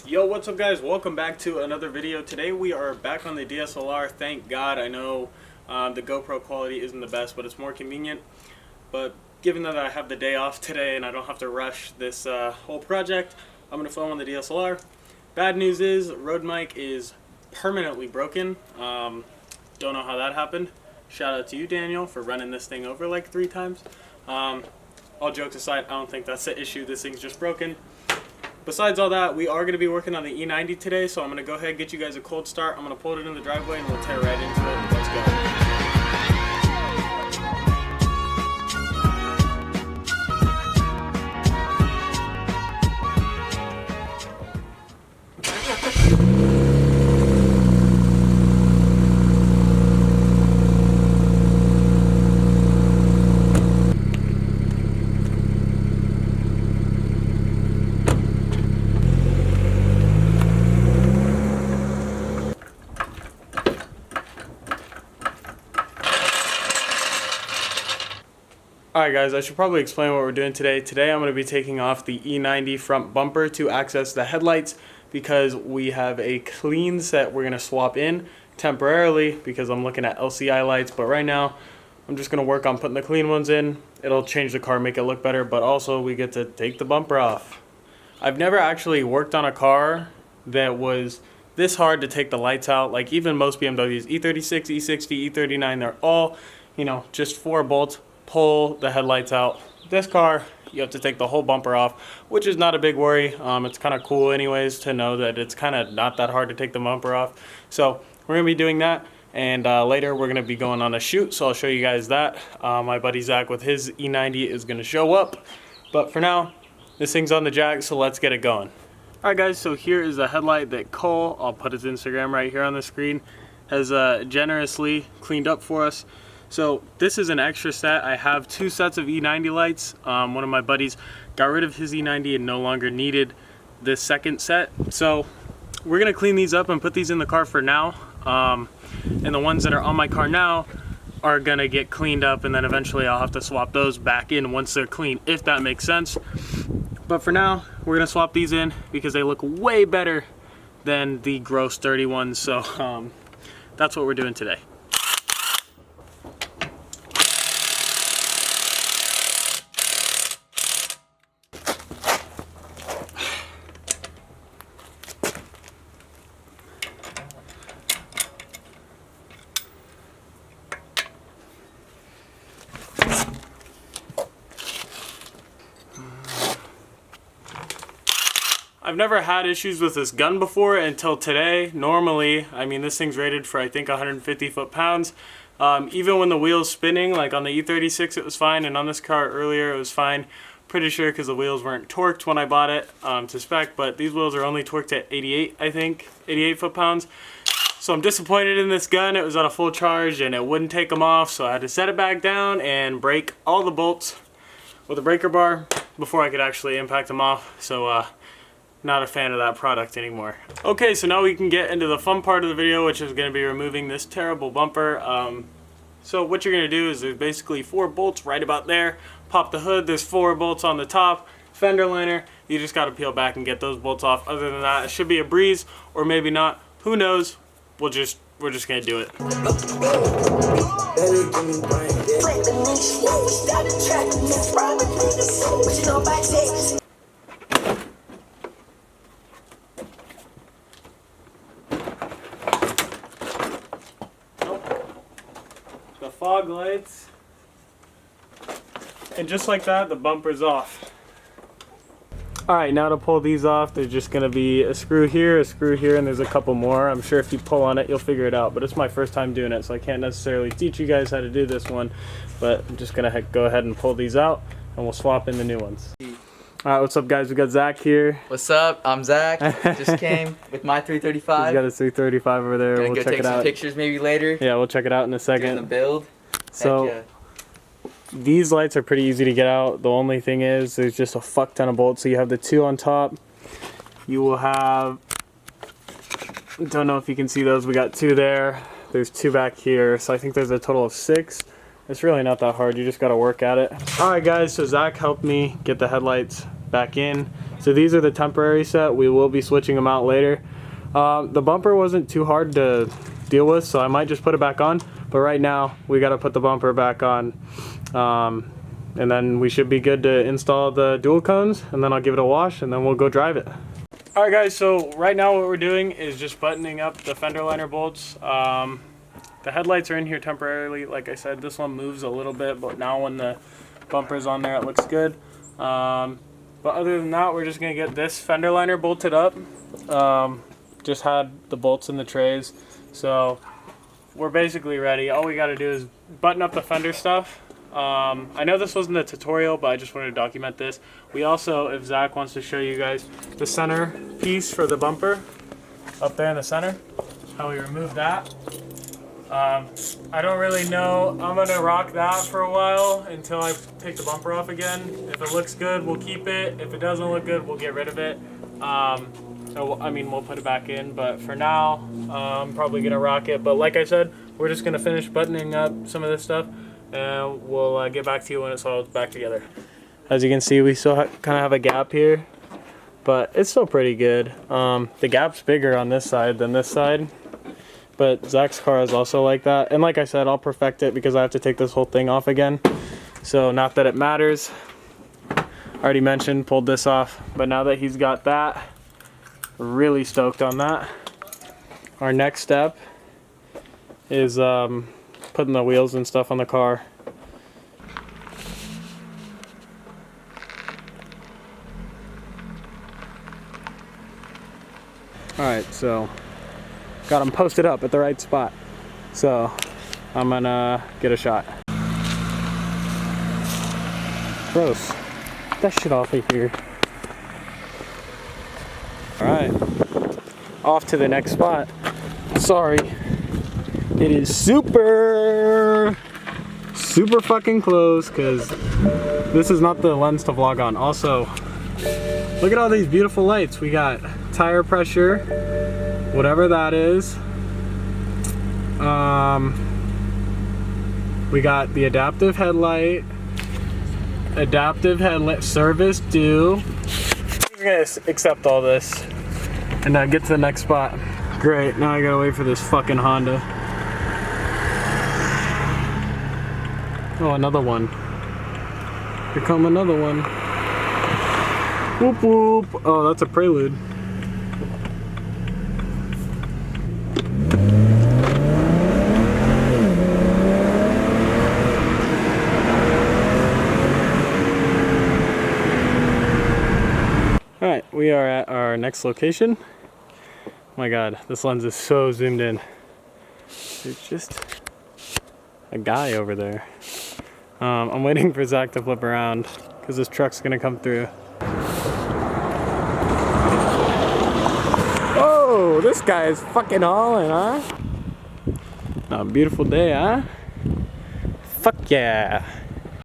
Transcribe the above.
Yo, what's up guys? Welcome back to another video. Today we are back on the DSLR. Thank God. I know the GoPro quality isn't the best, but it's more convenient. But given that I have the day off today and I don't have to rush this whole project, I'm going to film on the DSLR. Bad news is Rode mic is permanently broken. Don't know how that happened. Shout out to you, Daniel, for running this thing over like 3 times. All jokes aside, I don't think that's the issue. This thing's just broken. Besides all that, we are going to be working on the E90 today, so I'm going to go ahead and get you guys a cold start. I'm going to pull it in the driveway and we'll tear right into it. Let's go. Alright guys, I should probably explain what we're doing today. Today I'm going to be taking off the E90 front bumper to access the headlights because we have a clean set we're going to swap in temporarily because I'm looking at LCI lights, but right now I'm just going to work on putting the clean ones in. It'll change the car, make it look better, but also we get to take the bumper off. I've never actually worked on a car that was this hard to take the lights out. Like even most BMWs, E36, E60, E39, they're all, just 4 bolts. Pull the headlights out. This car, you have to take the whole bumper off, which is not a big worry. It's kind of cool anyways to know that it's kind of not that hard to take the bumper off. So we're going to be doing that, and later we're going to be going on a shoot, so I'll show you guys that. My buddy Zach with his E90 is going to show up, but for now, this thing's on the jack, so let's get it going. Alright guys, so here is the headlight that Cole, I'll put his Instagram right here on the screen, has generously cleaned up for us. So this is an extra set. I have 2 sets of E90 lights. One of my buddies got rid of his E90 and no longer needed this second set. So we're gonna clean these up and put these in the car for now. And the ones that are on my car now are gonna get cleaned up, and then eventually I'll have to swap those back in once they're clean, if that makes sense. But for now, we're gonna swap these in because they look way better than the gross dirty ones. So that's what we're doing today. I've never had issues with this gun before until today. Normally, I mean, this thing's rated for I think 150 foot-pounds. Even when the wheel's spinning, like on the E36 it was fine, and on this car earlier it was fine. Pretty sure because the wheels weren't torqued when I bought it to spec, but these wheels are only torqued at 88, I think, 88 foot-pounds. So I'm disappointed in this gun. It was on a full charge and it wouldn't take them off, so I had to set it back down and break all the bolts with a breaker bar before I could actually impact them off. So not a fan of that product anymore. Okay, so now we can get into the fun part of the video, which is going to be removing this terrible bumper. So what you're going to do is there's basically 4 bolts right about there. Pop the hood, there's 4 bolts on the top. Fender liner, you just got to peel back and get those bolts off. Other than that, it should be a breeze, or maybe not. Who knows? We're just going to do it. The fog lights, and just like that, the bumper's off. Alright, now to pull these off, there's just going to be a screw here, and there's a couple more. I'm sure if you pull on it, you'll figure it out, but it's my first time doing it, so I can't necessarily teach you guys how to do this one, but I'm just going to go ahead and pull these out, and we'll swap in the new ones. Alright, what's up guys? We got Zach here. What's up? I'm Zach. Just came with my 335. He's got his 335 over there. Gonna we'll go check take it out. some pictures maybe later. Yeah, we'll check it out in a second. Doing the build. So yeah. These lights are pretty easy to get out. The only thing is there's just a fuck ton of bolts. So you have the 2 on top. You will have, don't know if you can see those, we got 2 there. There's 2 back here. So I think there's a total of 6. It's really not that hard. You just got to work at it. Alright guys, so Zach helped me get the headlights back in. So these are the temporary set. We will be switching them out later. The bumper wasn't too hard to deal with, so I might just put it back on. But right now, we got to put the bumper back on. And then we should be good to install the dual cones, and then I'll give it a wash, and then we'll go drive it. All right, guys, so right now what we're doing is just buttoning up the fender liner bolts. The headlights are in here temporarily. Like I said, this one moves a little bit, but now when the bumper's on there, it looks good. But other than that, we're just gonna get this fender liner bolted up. Just had the bolts in the trays, so we're basically ready. All we gotta do is button up the fender stuff. I know this wasn't a tutorial, but I just wanted to document this. We also, if Zach wants to show you guys the center piece for the bumper up there in the center, how we remove that. I don't really know. I'm gonna rock that for a while until I take the bumper off again. If it looks good, we'll keep it. If it doesn't look good, we'll get rid of it. So, I mean, we'll put it back in, but for now, I'm probably gonna rock it. But like I said, we're just gonna finish buttoning up some of this stuff, and we'll get back to you when it's all back together. As you can see, we still kind of have a gap here, but it's still pretty good. The gap's bigger on this side than this side, but Zach's car is also like that. And like I said, I'll perfect it because I have to take this whole thing off again. So not that it matters. I already mentioned, pulled this off, but now that he's got that, really stoked on that. Our next step is putting the wheels and stuff on the car. Alright, so got them posted up at the right spot. So I'm gonna get a shot. Gross. Get that shit off of here. Alright, off to the next spot. Sorry, it is super fucking close because this is not the lens to vlog on. Also, look at all these beautiful lights. We got tire pressure, whatever that is. We got the adaptive headlight service due. We're gonna accept all this and get to the next spot. Great, now I gotta wait for this fucking Honda. Oh, another one. Here come another one. Whoop whoop. Oh, that's a Prelude. Alright, we are at our next location. Oh my god, this lens is so zoomed in. There's just a guy over there. I'm waiting for Zach to flip around because this truck's gonna come through. Oh, this guy is fucking hauling, huh? A beautiful day, huh? Fuck yeah.